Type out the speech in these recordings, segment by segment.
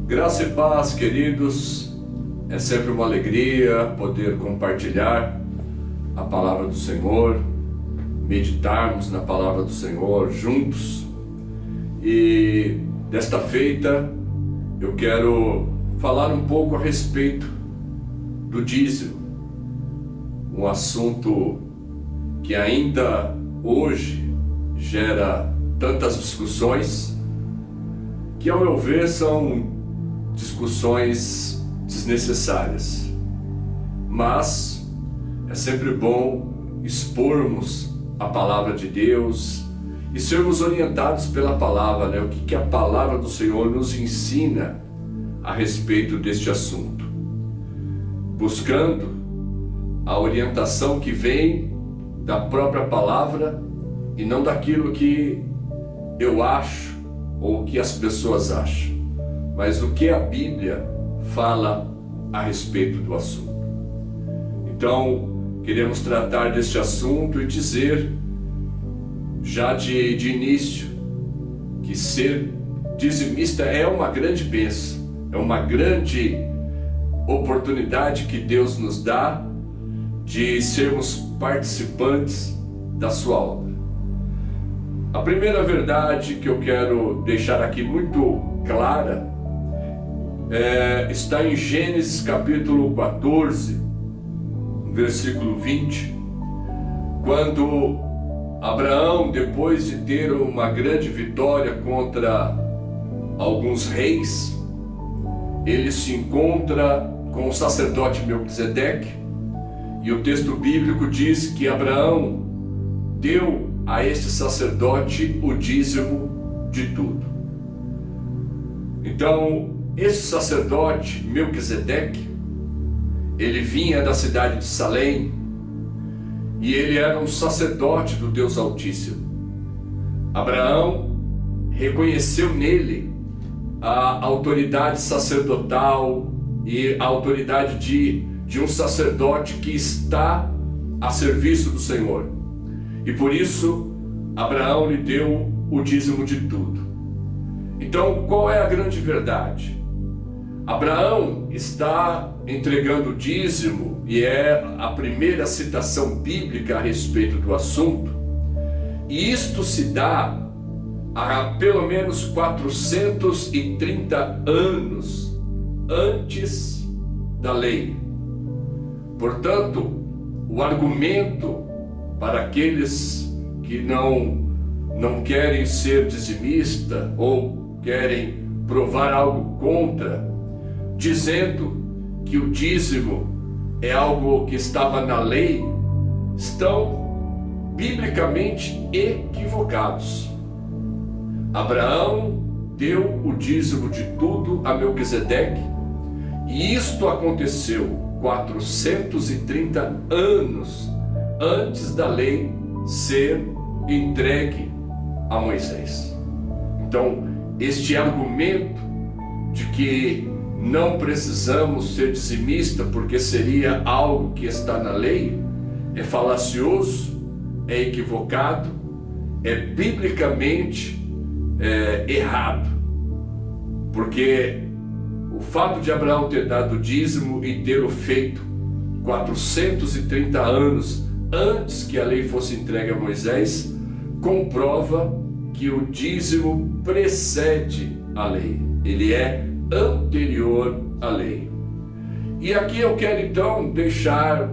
Graça e paz, queridos. É sempre uma alegria poder compartilhar a palavra do Senhor, meditarmos na palavra do Senhor juntos. E desta feita eu quero falar um pouco a respeito do dízimo, um assunto que ainda hoje gera tantas discussões, que ao meu ver são discussões desnecessárias, mas é sempre bom expormos a palavra de Deus e sermos orientados pela palavra, né? O que a palavra do Senhor nos ensina a respeito deste assunto, buscando a orientação que vem da própria palavra e não daquilo que eu acho ou que as pessoas acham, mas o que a Bíblia fala a respeito do assunto. Então, queremos tratar deste assunto e dizer, já de início, que ser dizimista é uma grande bênção, é uma grande oportunidade que Deus nos dá de sermos participantes da sua obra. A primeira verdade que eu quero deixar aqui muito clara está em Gênesis capítulo 14, versículo 20, quando Abraão, depois de ter uma grande vitória contra alguns reis, ele se encontra com o sacerdote Melquisedeque, e o texto bíblico diz que Abraão deu a este sacerdote o dízimo de tudo. Então, esse sacerdote Melquisedeque, ele vinha da cidade de Salém e ele era um sacerdote do Deus Altíssimo. Abraão reconheceu nele a autoridade sacerdotal e a autoridade de um sacerdote que está a serviço do Senhor. E por isso, Abraão lhe deu o dízimo de tudo. Então, qual é a grande verdade? Abraão está entregando o dízimo, e é a primeira citação bíblica a respeito do assunto, e isto se dá há pelo menos 430 anos antes da lei. Portanto, o argumento para aqueles que não querem ser dizimista ou querem provar algo contra, dizendo que o dízimo é algo que estava na lei, estão biblicamente equivocados. Abraão deu o dízimo de tudo a Melquisedeque, e isto aconteceu 430 anos antes da lei ser entregue a Moisés. Então, este argumento de que não precisamos ser dizimista porque seria algo que está na lei é falacioso, é equivocado, é biblicamente errado, porque o fato de Abraão ter dado o dízimo e tê-lo feito 430 anos antes que a lei fosse entregue a Moisés comprova que o dízimo precede a lei, ele é anterior à lei. E aqui eu quero então deixar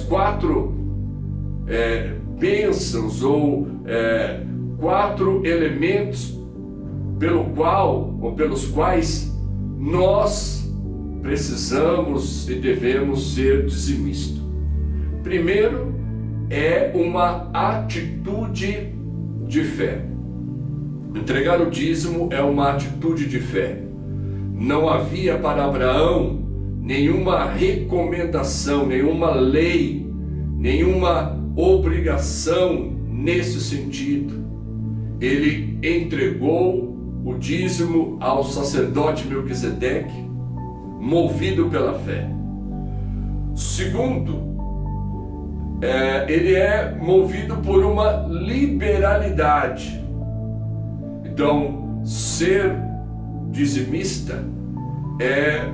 quatro bênçãos ou quatro elementos pelos quais nós precisamos e devemos ser dizimistas. Primeiro, é uma atitude de fé. Entregar o dízimo é uma atitude de fé. Não havia para Abraão nenhuma recomendação, nenhuma lei, nenhuma obrigação nesse sentido. Ele entregou o dízimo ao sacerdote Melquisedeque, movido pela fé. Segundo, ele é movido por uma liberalidade. Então, ser dizimista é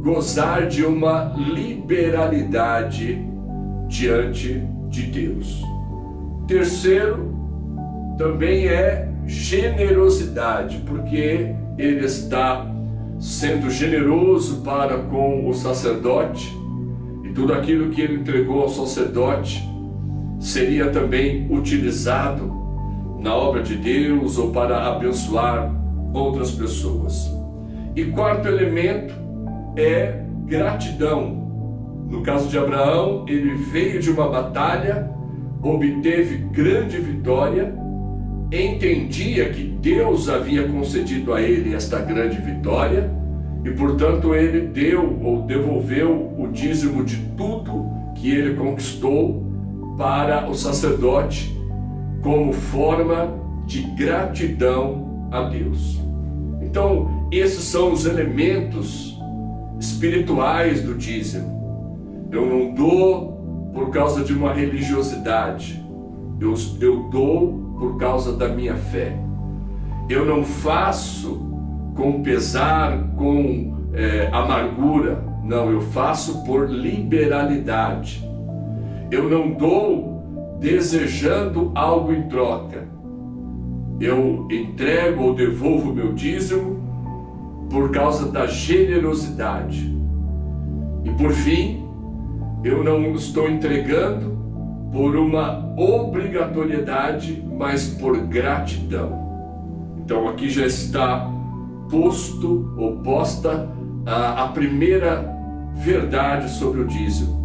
gozar de uma liberalidade diante de Deus. Terceiro, também é generosidade, porque ele está sendo generoso para com o sacerdote, e tudo aquilo que ele entregou ao sacerdote seria também utilizado na obra de Deus ou para abençoar outras pessoas. E quarto elemento é gratidão. No caso de Abraão, ele veio de uma batalha, obteve grande vitória, entendia que Deus havia concedido a ele esta grande vitória e, portanto, ele deu ou devolveu o dízimo de tudo que ele conquistou para o sacerdote como forma de gratidão a Deus. Então, esses são os elementos espirituais do dízimo. Eu não dou por causa de uma religiosidade, eu dou por causa da minha fé. Eu não faço com pesar, com amargura, não, eu faço por liberalidade. Eu não dou desejando algo em troca. Eu entrego ou devolvo meu dízimo por causa da generosidade. E por fim, eu não estou entregando por uma obrigatoriedade, mas por gratidão. Então aqui já está posto ou posta a primeira verdade sobre o dízimo.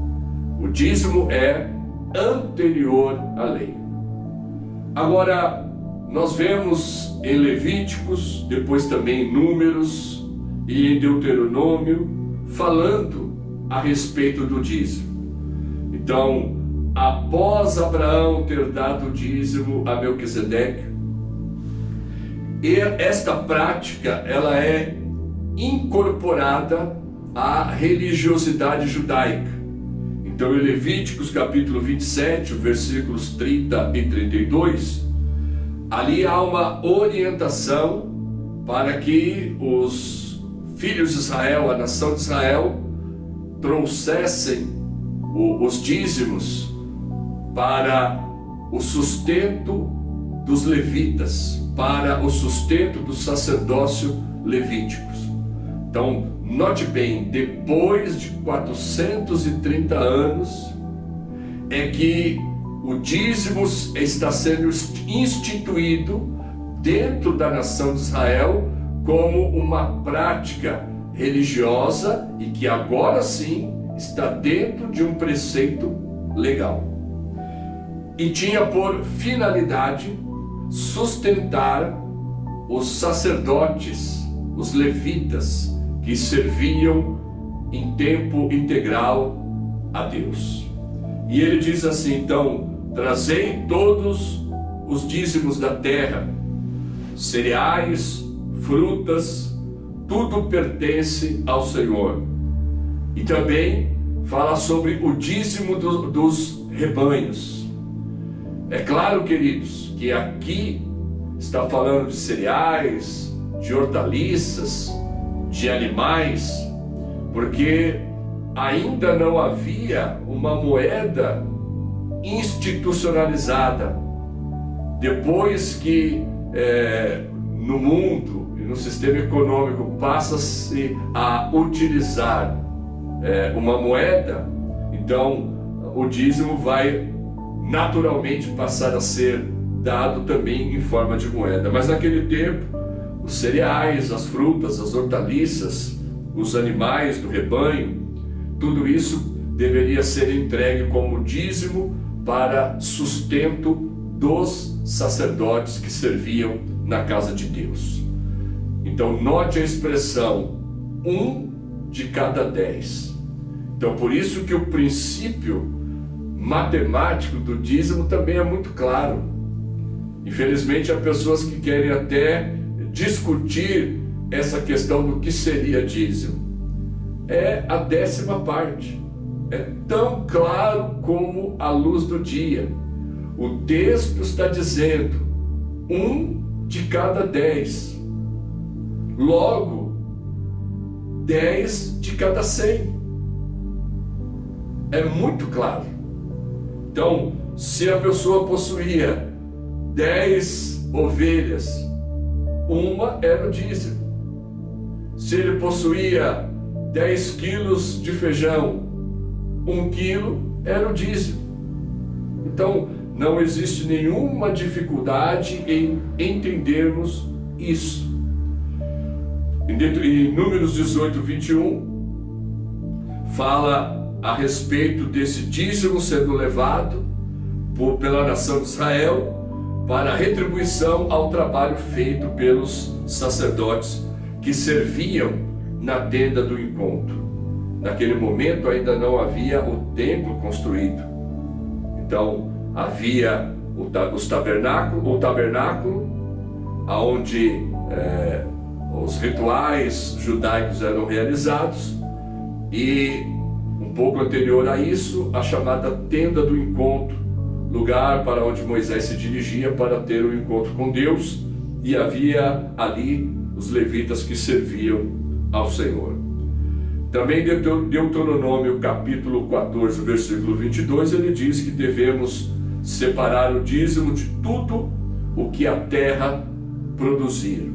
O dízimo é anterior à lei. Agora, nós vemos em Levíticos, depois também em Números e em Deuteronômio, falando a respeito do dízimo. Então, após Abraão ter dado o dízimo a Melquisedeque, esta prática ela é incorporada à religiosidade judaica. Então, em Levíticos capítulo 27, versículos 30 e 32, ali há uma orientação para que os filhos de Israel, a nação de Israel, trouxessem os dízimos para o sustento dos levitas, para o sustento do sacerdócio levíticos. Então, note bem, depois de 430 anos, é que o dízimo está sendo instituído dentro da nação de Israel como uma prática religiosa e que agora sim está dentro de um preceito legal. E tinha por finalidade sustentar os sacerdotes, os levitas, que serviam em tempo integral a Deus. E ele diz assim, então, trazei todos os dízimos da terra, cereais, frutas, tudo pertence ao Senhor. E também fala sobre o dízimo dos rebanhos. É claro, queridos, que aqui está falando de cereais, de hortaliças, de animais, porque ainda não havia uma moeda institucionalizada. Depois que no mundo e no sistema econômico passa-se a utilizar uma moeda, então o dízimo vai naturalmente passar a ser dado também em forma de moeda. Mas naquele tempo, os cereais, as frutas, as hortaliças, os animais do rebanho, tudo isso deveria ser entregue como dízimo para sustento dos sacerdotes que serviam na casa de Deus. Então note a expressão 1 de cada 10. Então por isso que o princípio matemático do dízimo também é muito claro. Infelizmente há pessoas que querem até discutir essa questão do que seria dízimo. É a 10ª parte. É tão claro como a luz do dia. O texto está dizendo 1 de cada 10. Logo, 10 de cada 100. É muito claro. Então, se a pessoa possuía 10 ovelhas, uma era o dízimo. Se ele possuía 10 quilos de feijão, 1 quilo era o dízimo. Então, não existe nenhuma dificuldade em entendermos isso. Em Números 18, 21, fala a respeito desse dízimo sendo levado pela nação de Israel para a retribuição ao trabalho feito pelos sacerdotes que serviam na tenda do encontro. Naquele momento ainda não havia o templo construído. Então havia o tabernáculo, onde os rituais judaicos eram realizados, e um pouco anterior a isso, a chamada tenda do encontro, lugar para onde Moisés se dirigia para ter o encontro com Deus, e havia ali os levitas que serviam ao Senhor. Também Deuteronômio capítulo 14, versículo 22, ele diz que devemos separar o dízimo de tudo o que a terra produzir.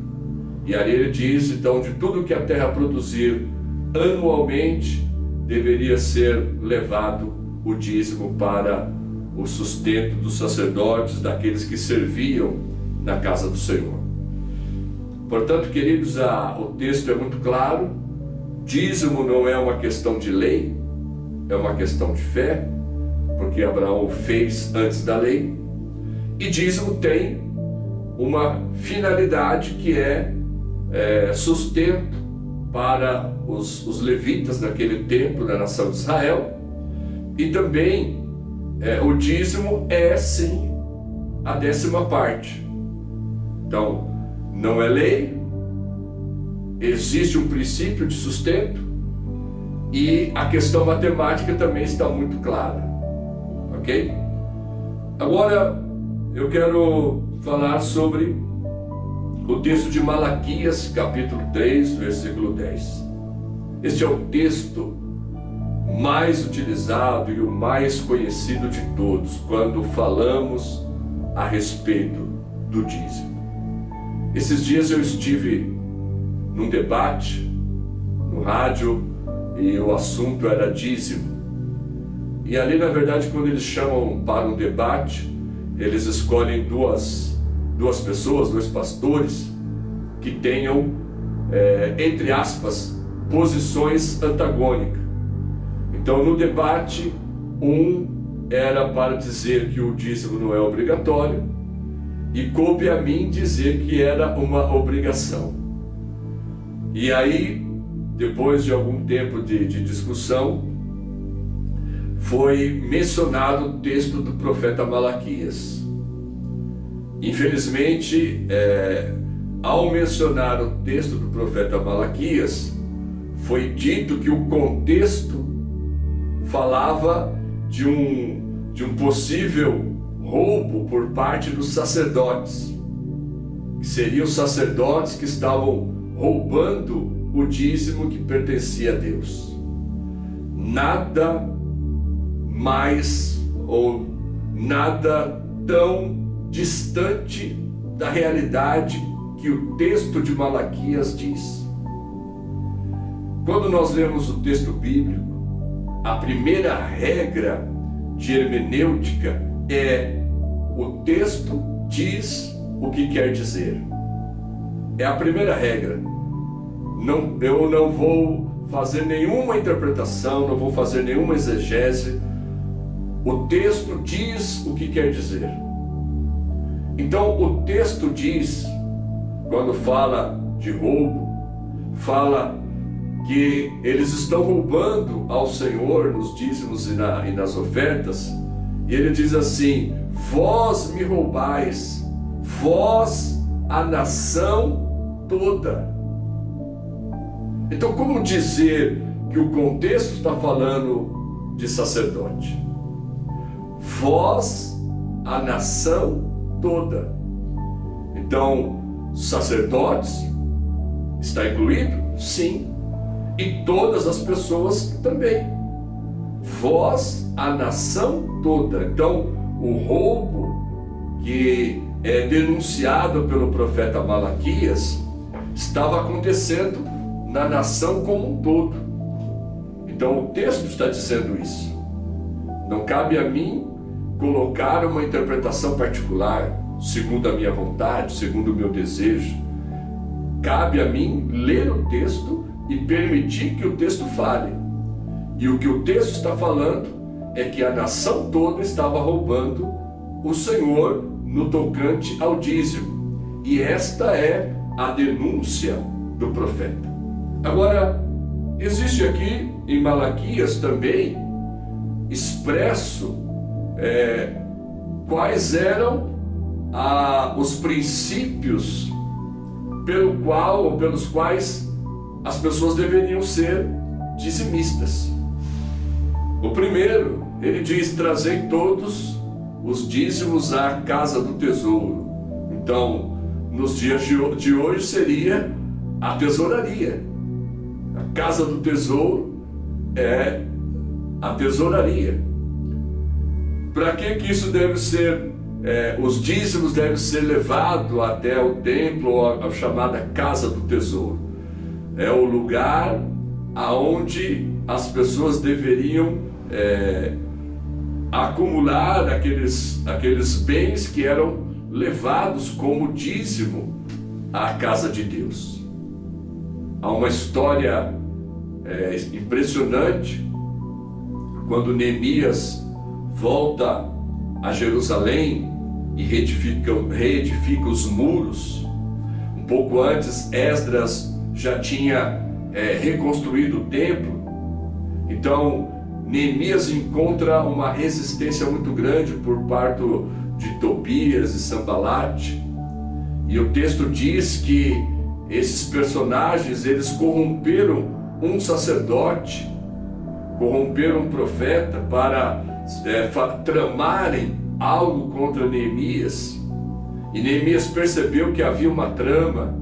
E ali ele diz, então, de tudo que a terra produzir anualmente, deveria ser levado o dízimo para o sustento dos sacerdotes, daqueles que serviam na casa do Senhor. Portanto, queridos, o texto é muito claro. Dízimo não é uma questão de lei, é uma questão de fé, porque Abraão o fez antes da lei. E dízimo tem uma finalidade que é sustento para os levitas naquele tempo da nação de Israel. E também o dízimo é sim a 10ª parte. Então, não é lei, existe um princípio de sustento, e a questão matemática também está muito clara, ok? Agora eu quero falar sobre o texto de Malaquias, capítulo 3, versículo 10. Este é o texto mais utilizado e o mais conhecido de todos quando falamos a respeito do dízimo. Esses dias eu estive num debate no rádio e o assunto era dízimo. E ali, na verdade, quando eles chamam para um debate, eles escolhem duas pessoas, 2 pastores, que tenham, entre aspas, posições antagônicas. Então, no debate, um era para dizer que o dízimo não é obrigatório, e coube a mim dizer que era uma obrigação. E aí, depois de algum tempo de discussão, foi mencionado o texto do profeta Malaquias. Infelizmente, ao mencionar o texto do profeta Malaquias, foi dito que o contexto falava de um possível roubo por parte dos sacerdotes, que seriam os sacerdotes que estavam roubando o dízimo que pertencia a Deus. Nada mais ou nada tão distante da realidade que o texto de Malaquias diz. Quando nós lemos o texto bíblico, a primeira regra de hermenêutica é: o texto diz o que quer dizer. É a primeira regra. Eu não vou fazer nenhuma interpretação, não vou fazer nenhuma exegese. O texto diz o que quer dizer. Então, o texto diz, quando fala de roubo, fala que eles estão roubando ao Senhor nos dízimos e nas ofertas, e ele diz assim: vós me roubais, vós, a nação toda. Então, como dizer que o contexto está falando de sacerdote? Vós, a nação toda. Então, sacerdotes está incluído? Sim. E todas as pessoas também. Vós, a nação toda. Então, o roubo que é denunciado pelo profeta Malaquias estava acontecendo na nação como um todo. Então, o texto está dizendo isso. Não cabe a mim colocar uma interpretação particular, segundo a minha vontade, segundo o meu desejo. Cabe a mim ler o texto e permitir que o texto fale. E o que o texto está falando é que a nação toda estava roubando o Senhor no tocante ao dízimo. E esta é a denúncia do profeta. Agora, existe aqui em Malaquias também expresso quais eram os princípios pelos quais as pessoas deveriam ser dizimistas. O primeiro, ele diz: trazei todos os dízimos à casa do tesouro. Então, nos dias de hoje seria a tesouraria. A casa do tesouro é a tesouraria. Para que isso deve ser? Os dízimos devem ser levados até o templo, ou a chamada casa do tesouro. É o lugar aonde as pessoas deveriam acumular aqueles bens que eram levados como dízimo à casa de Deus. Há uma história impressionante quando Neemias volta a Jerusalém e reedifica os muros. Um pouco antes, Esdras já tinha reconstruído o templo. Então, Neemias encontra uma resistência muito grande por parte de Tobias e Sanbalate. E o texto diz que esses personagens, eles corromperam um sacerdote, corromperam um profeta para tramarem algo contra Neemias. E Neemias percebeu que havia uma trama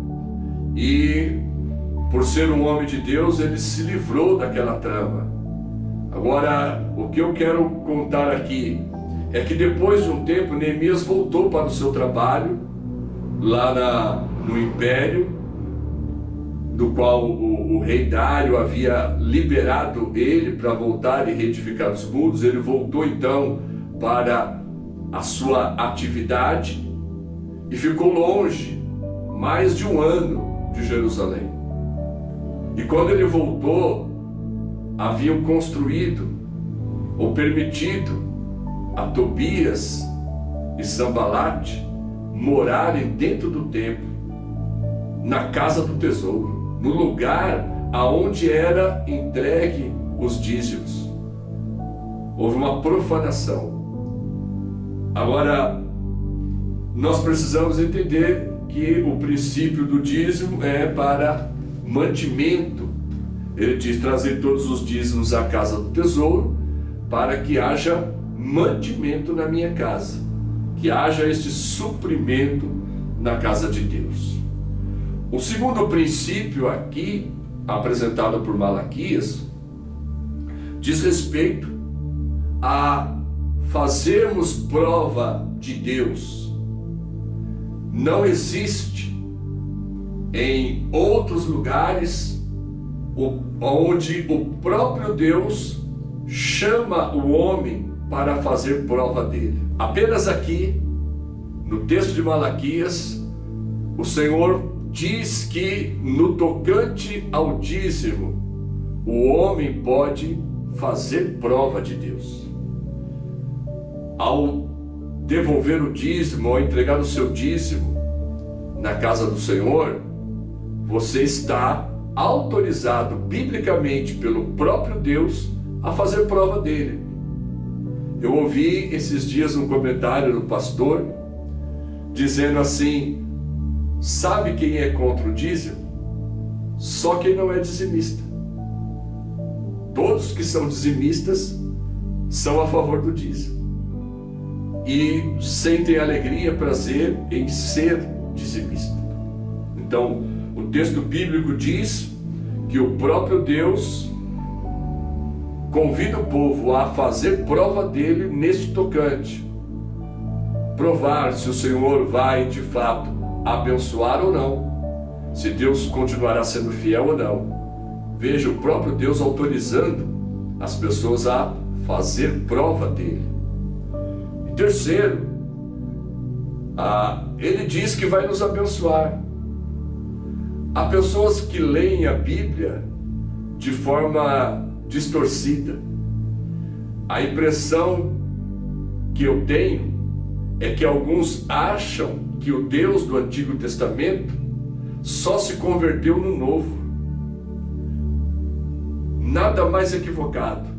e, por ser um homem de Deus, ele se livrou daquela trama. Agora, o que eu quero contar aqui é que depois de um tempo, Neemias voltou para o seu trabalho lá no império, do qual o rei Dário havia liberado ele para voltar e reedificar os muros. Ele voltou então para a sua atividade e ficou longe mais de um ano de Jerusalém. E quando ele voltou, haviam construído ou permitido a Tobias e Sanbalate morarem dentro do templo, na casa do tesouro, no lugar aonde era entregue os dízimos. Houve uma profanação. Agora, nós precisamos entender que o princípio do dízimo é para mantimento. Ele diz: trazer todos os dízimos à casa do tesouro, para que haja mantimento na minha casa, que haja este suprimento na casa de Deus. O segundo princípio aqui, apresentado por Malaquias, diz respeito a fazermos prova de Deus. Não existe em outros lugares onde o próprio Deus chama o homem para fazer prova dele. Apenas aqui, no texto de Malaquias, o Senhor diz que no tocante ao dízimo, o homem pode fazer prova de Deus. Ao devolver o dízimo, ao entregar o seu dízimo na casa do Senhor, você está autorizado biblicamente pelo próprio Deus a fazer prova dele. Eu ouvi esses dias um comentário do pastor dizendo assim: sabe quem é contra o dízimo? Só quem não é dizimista. Todos que são dizimistas são a favor do dízimo e sentem alegria, prazer em ser dizimista. Então, o texto bíblico diz que o próprio Deus convida o povo a fazer prova dele neste tocante. Provar se o Senhor vai de fato abençoar ou não, se Deus continuará sendo fiel ou não. Veja, o próprio Deus autorizando as pessoas a fazer prova dele. E terceiro, ele diz que vai nos abençoar. Há pessoas que leem a Bíblia de forma distorcida. A impressão que eu tenho é que alguns acham que o Deus do Antigo Testamento só se converteu no Novo. Nada mais equivocado.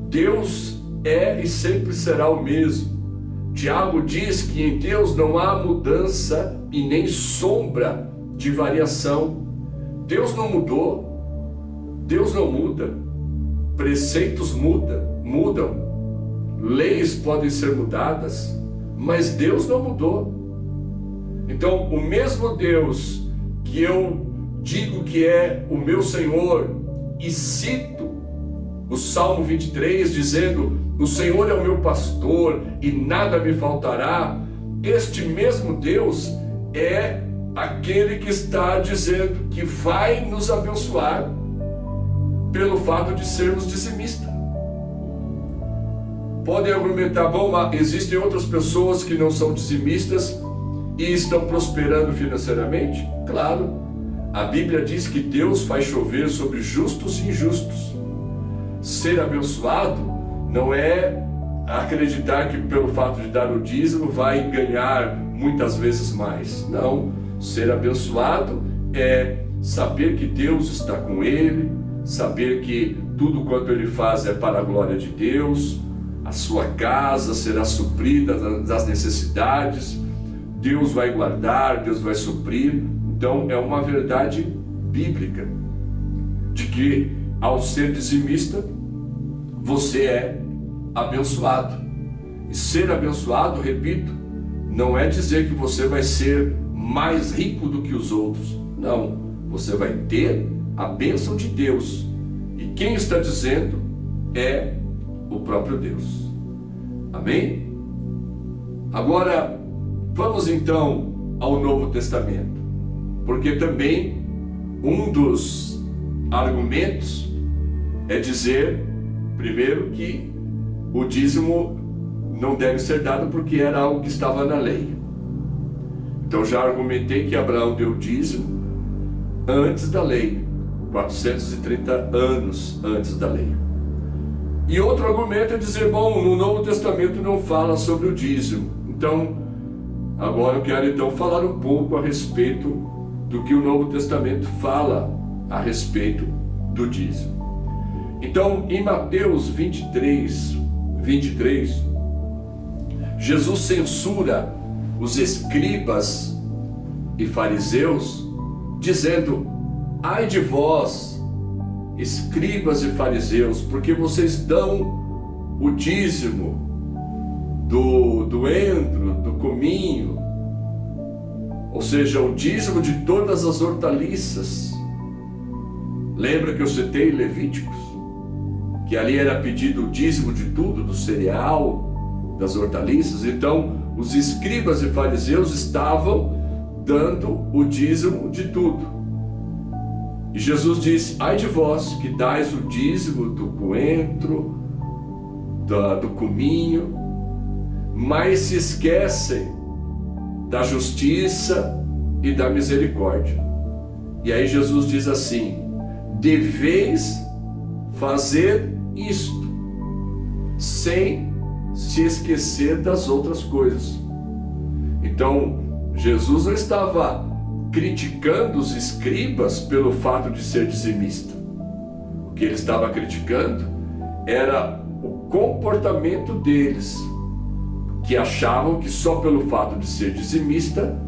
Deus é e sempre será o mesmo. Tiago diz que em Deus não há mudança e nem sombra de variação. Deus não mudou, Deus não muda. Preceitos mudam, leis podem ser mudadas, mas Deus não mudou. Então, o mesmo Deus que eu digo que é o meu Senhor, e cito o Salmo 23 dizendo: o Senhor é o meu pastor e nada me faltará, este mesmo Deus é aquele que está dizendo que vai nos abençoar pelo fato de sermos dizimistas. Podem argumentar, bom, mas existem outras pessoas que não são dizimistas e estão prosperando financeiramente? Claro, a Bíblia diz que Deus faz chover sobre justos e injustos. Ser abençoado não é acreditar que pelo fato de dar o dízimo vai ganhar muitas vezes mais. Não, ser abençoado é saber que Deus está com ele, saber que tudo quanto ele faz é para a glória de Deus, a sua casa será suprida das necessidades, Deus vai guardar, Deus vai suprir. Então é uma verdade bíblica de que ao ser dizimista você é abençoado. E ser abençoado, repito, não é dizer que você vai ser mais rico do que os outros. Não, você vai ter a bênção de Deus. E quem está dizendo é o próprio Deus. Amém? Agora, vamos então ao Novo Testamento. Porque também um dos argumentos é dizer, primeiro, que o dízimo não deve ser dado porque era algo que estava na lei. Então já argumentei que Abraão deu dízimo antes da lei, 430 anos antes da lei. E outro argumento é dizer, bom, no Novo Testamento não fala sobre o dízimo. Então, agora eu quero então falar um pouco a respeito do que o Novo Testamento fala a respeito do dízimo. Então, em Mateus 23, Jesus censura os escribas e fariseus, dizendo: ai de vós, escribas e fariseus, porque vocês dão o dízimo do endro, do cominho, ou seja, o dízimo de todas as hortaliças. Lembra que eu citei Levíticos? Que ali era pedido o dízimo de tudo, do cereal, das hortaliças. Então, os escribas e fariseus estavam dando o dízimo de tudo. E Jesus disse: ai de vós que dais o dízimo do coentro, do cominho, mas se esquecem da justiça e da misericórdia. E aí Jesus diz assim: deveis fazer isto, sem se esquecer das outras coisas. Então, Jesus não estava criticando os escribas pelo fato de ser dizimista. O que ele estava criticando era o comportamento deles, que achavam que só pelo fato de ser dizimista,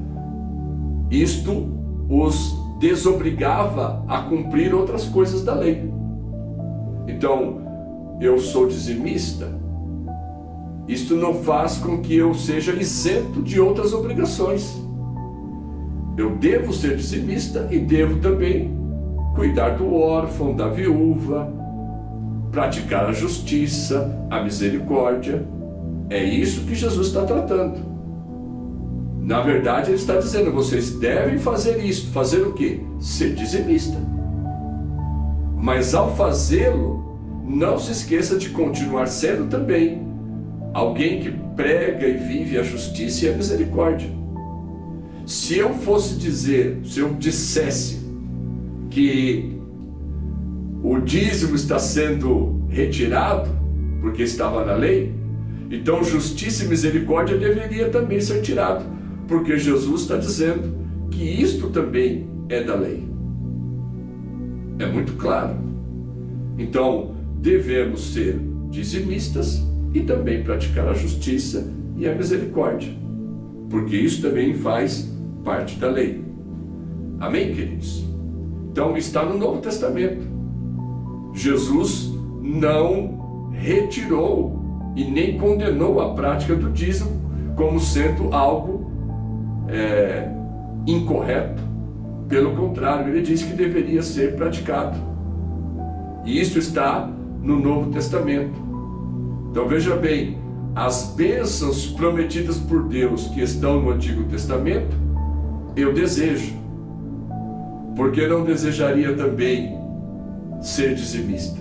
isto os desobrigava a cumprir outras coisas da lei. Então, eu sou dizimista, isto não faz com que eu seja isento de outras obrigações. Eu devo ser dizimista e devo também cuidar do órfão, da viúva, praticar a justiça, a misericórdia. É isso que Jesus está tratando. Na verdade, ele está dizendo, vocês devem fazer isso. Fazer o quê? Ser dizimista. Mas ao fazê-lo, não se esqueça de continuar sendo também alguém que prega e vive a justiça e a misericórdia. Se eu fosse dizer, se eu dissesse que o dízimo está sendo retirado, porque estava na lei, então justiça e misericórdia deveria também ser tirado, porque Jesus está dizendo que isto também é da lei. É muito claro. Então, devemos ser dizimistas e também praticar a justiça e a misericórdia, porque isso também faz parte da lei. Amém, queridos? Então, está no Novo Testamento. Jesus não retirou e nem condenou a prática do dízimo como sendo algo incorreto. Pelo contrário, ele disse que deveria ser praticado. E isso está no Novo Testamento. Então veja bem, as bênçãos prometidas por Deus que estão no Antigo Testamento, eu desejo. Porque não desejaria também ser dizimista?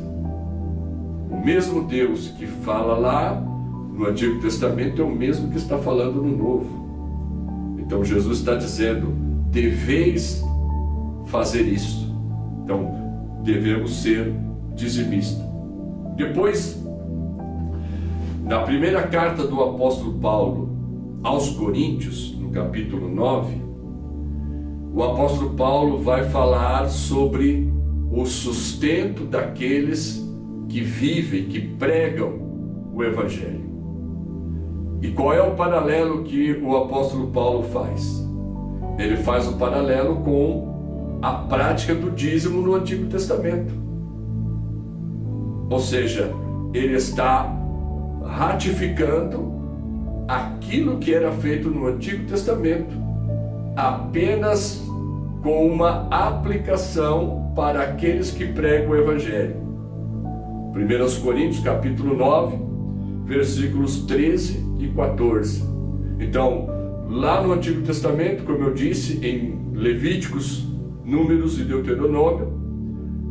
O mesmo Deus que fala lá no Antigo Testamento é o mesmo que está falando no Novo. Então Jesus está dizendo, deveis fazer isso. Então devemos ser dizimistas. Depois, na primeira carta do apóstolo Paulo aos Coríntios, no capítulo 9, o apóstolo Paulo vai falar sobre o sustento daqueles que vivem, que pregam o Evangelho. E qual é o paralelo que o apóstolo Paulo faz? Ele faz o paralelo com a prática do dízimo no Antigo Testamento. Ou seja, ele está ratificando aquilo que era feito no Antigo Testamento, apenas com uma aplicação para aqueles que pregam o Evangelho. 1 Coríntios capítulo 9, versículos 13 e 14. Então, lá no Antigo Testamento, como eu disse, em Levíticos, Números e Deuteronômio,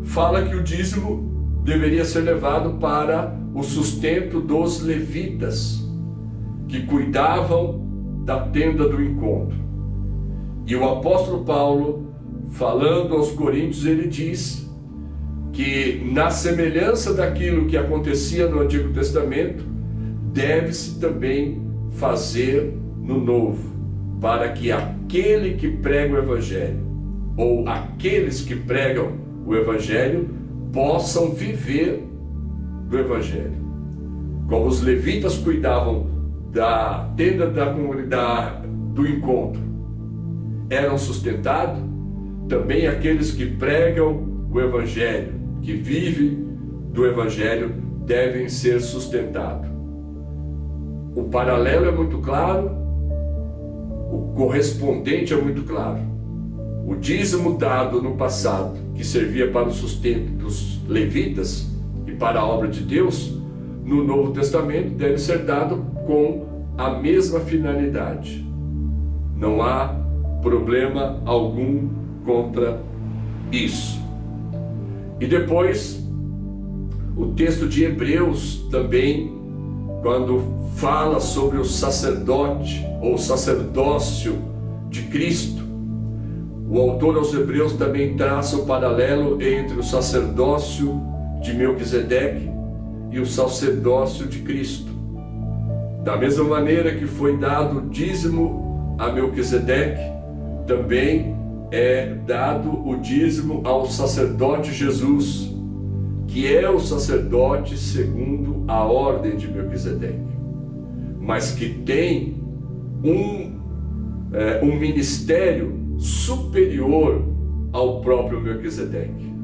fala que o dízimo deveria ser levado para o sustento dos levitas, que cuidavam da tenda do encontro. E o apóstolo Paulo, falando aos Coríntios, ele diz que, na semelhança daquilo que acontecia no Antigo Testamento, deve-se também fazer no Novo, para que aquele que prega o Evangelho, ou aqueles que pregam o Evangelho, possam viver do Evangelho. Como os levitas cuidavam da tenda da comunidade, do encontro, eram sustentados, também aqueles que pregam o Evangelho, que vivem do Evangelho, devem ser sustentados. O paralelo é muito claro, o correspondente é muito claro. O dízimo dado no passado, que servia para o sustento dos levitas e para a obra de Deus, no Novo Testamento deve ser dado com a mesma finalidade. Não há problema algum contra isso. E depois, o texto de Hebreus também, quando fala sobre o sacerdote ou sacerdócio de Cristo, o autor aos Hebreus também traça o paralelo entre o sacerdócio de Melquisedeque e o sacerdócio de Cristo. Da mesma maneira que foi dado o dízimo a Melquisedeque, também é dado o dízimo ao sacerdote Jesus, que é o sacerdote segundo a ordem de Melquisedeque, mas que tem um ministério superior ao próprio Melquisedeque.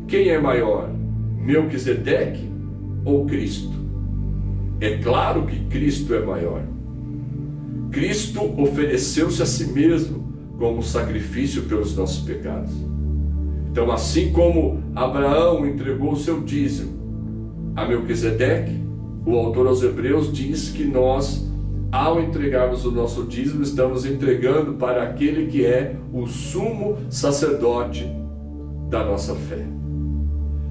Quem é maior, Melquisedeque ou Cristo? É claro que Cristo é maior. Cristo ofereceu-se a si mesmo como sacrifício pelos nossos pecados. Então, assim como Abraão entregou o seu dízimo a Melquisedeque, o autor aos Hebreus diz que nós, ao entregarmos o nosso dízimo, estamos entregando para aquele que é o sumo sacerdote da nossa fé.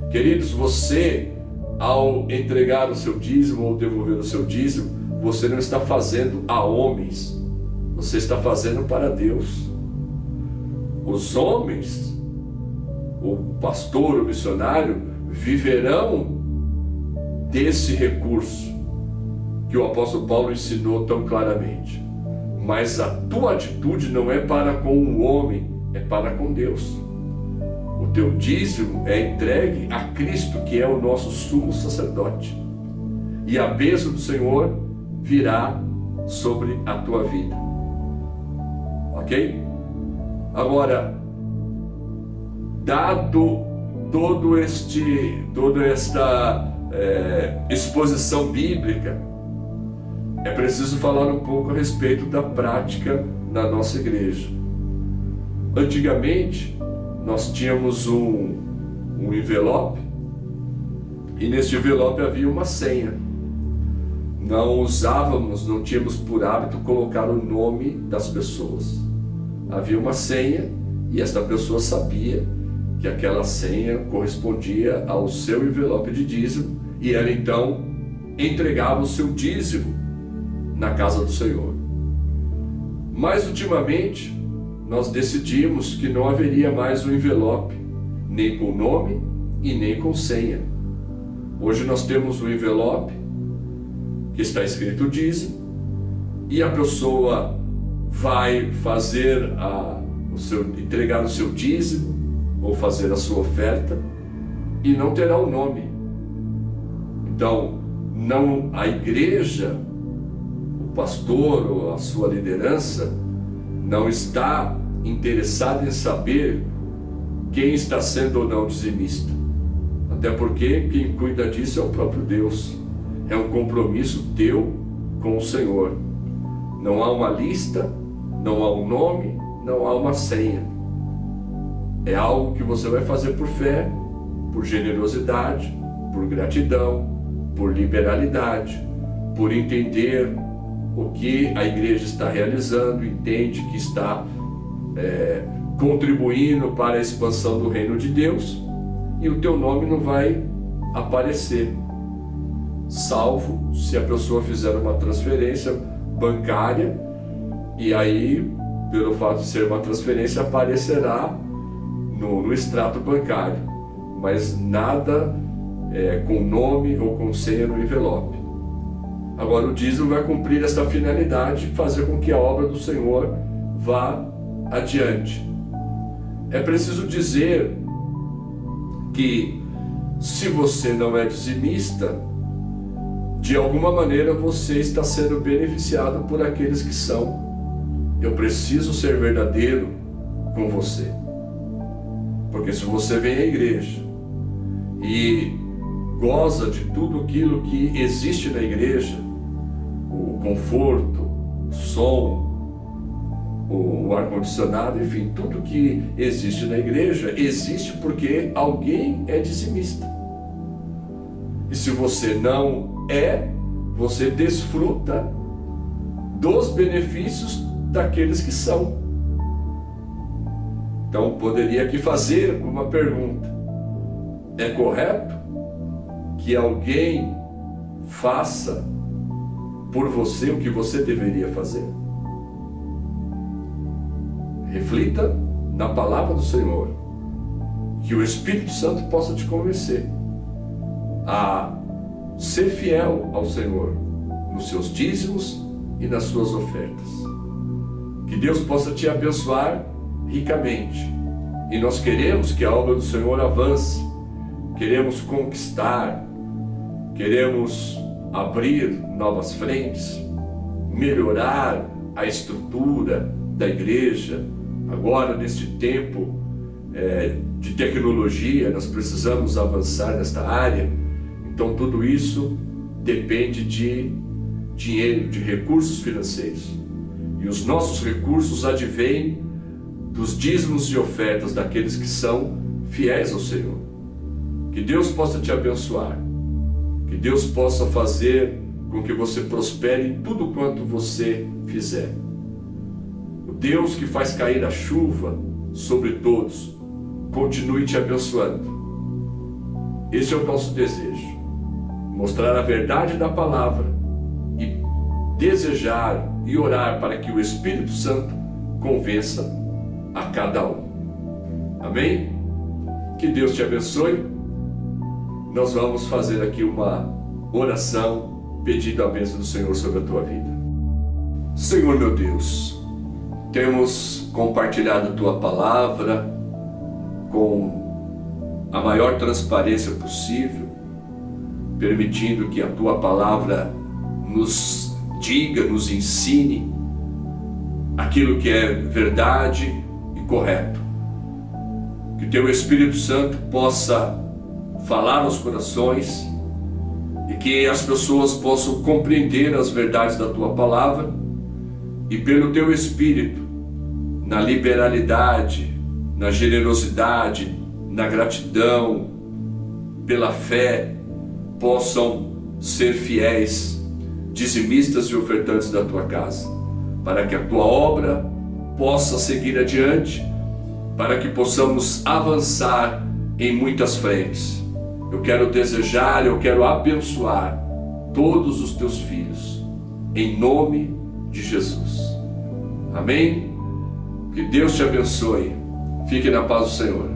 Queridos, você, ao entregar o seu dízimo ou devolver o seu dízimo, você não está fazendo a homens, você está fazendo para Deus. Os homens, o pastor, o missionário, viverão desse recurso que o apóstolo Paulo ensinou tão claramente. Mas a tua atitude não é para com o homem, é para com Deus. O teu dízimo é entregue a Cristo, que é o nosso sumo sacerdote. E a bênção do Senhor virá sobre a tua vida. Ok? Agora, dado toda esta exposição bíblica, é preciso falar um pouco a respeito da prática na nossa igreja. Antigamente, nós tínhamos um envelope, e neste envelope havia uma senha. Não tínhamos por hábito colocar o nome das pessoas. Havia uma senha e esta pessoa sabia que aquela senha correspondia ao seu envelope de dízimo, e ela então entregava o seu dízimo na casa do Senhor. Mas ultimamente nós decidimos que não haveria mais um envelope, nem com nome e nem com senha. Hoje nós temos um envelope que está escrito dízimo, e a pessoa vai fazer entregar o seu dízimo ou fazer a sua oferta e não terá o nome. Então, a igreja, o pastor ou a sua liderança não está interessado em saber quem está sendo ou não dizimista. Até porque quem cuida disso é o próprio Deus. É um compromisso teu com o Senhor. Não há uma lista, não há um nome, não há uma senha. É algo que você vai fazer por fé, por generosidade, por gratidão, por liberalidade, por entender o que a igreja está realizando, entende que está contribuindo para a expansão do reino de Deus, e o teu nome não vai aparecer, salvo se a pessoa fizer uma transferência bancária, e aí, pelo fato de ser uma transferência, aparecerá no extrato bancário, mas nada com nome ou com senha no envelope. Agora, o dízimo vai cumprir esta finalidade, fazer com que a obra do Senhor vá adiante. É preciso dizer que, se você não é dizimista, de alguma maneira você está sendo beneficiado por aqueles que são. Eu preciso ser verdadeiro com você, porque se você vem à igreja e goza de tudo aquilo que existe na igreja, o conforto, o som, o ar-condicionado, enfim, tudo que existe na igreja existe porque alguém é dizimista. E se você não é, você desfruta dos benefícios daqueles que são. Então, poderia aqui fazer uma pergunta: é correto que alguém faça por você o que você deveria fazer? Reflita na palavra do Senhor, que o Espírito Santo possa te convencer a ser fiel ao Senhor nos seus dízimos e nas suas ofertas. Que Deus possa te abençoar ricamente. E nós queremos que a obra do Senhor avance, queremos conquistar, queremos abrir novas frentes, melhorar a estrutura da igreja. Agora, neste tempo de tecnologia, nós precisamos avançar nesta área. Então, tudo isso depende de dinheiro, de recursos financeiros. E os nossos recursos advêm dos dízimos e ofertas daqueles que são fiéis ao Senhor. Que Deus possa te abençoar, que Deus possa fazer com que você prospere em tudo quanto você fizer. O Deus que faz cair a chuva sobre todos, continue te abençoando. Esse é o nosso desejo, mostrar a verdade da palavra e desejar e orar para que o Espírito Santo convença a cada um. Amém? Que Deus te abençoe. Nós vamos fazer aqui uma oração pedindo a bênção do Senhor sobre a tua vida. Senhor meu Deus, temos compartilhado a tua palavra com a maior transparência possível, permitindo que a tua palavra nos diga, nos ensine aquilo que é verdade e correto. Que o teu Espírito Santo possa falar aos corações e que as pessoas possam compreender as verdades da tua palavra e pelo teu Espírito, na liberalidade, na generosidade, na gratidão, pela fé, possam ser fiéis, dizimistas e ofertantes da tua casa, para que a tua obra possa seguir adiante, para que possamos avançar em muitas frentes. Eu quero desejar, eu quero abençoar todos os teus filhos, em nome de Jesus. Amém? Que Deus te abençoe. Fique na paz do Senhor.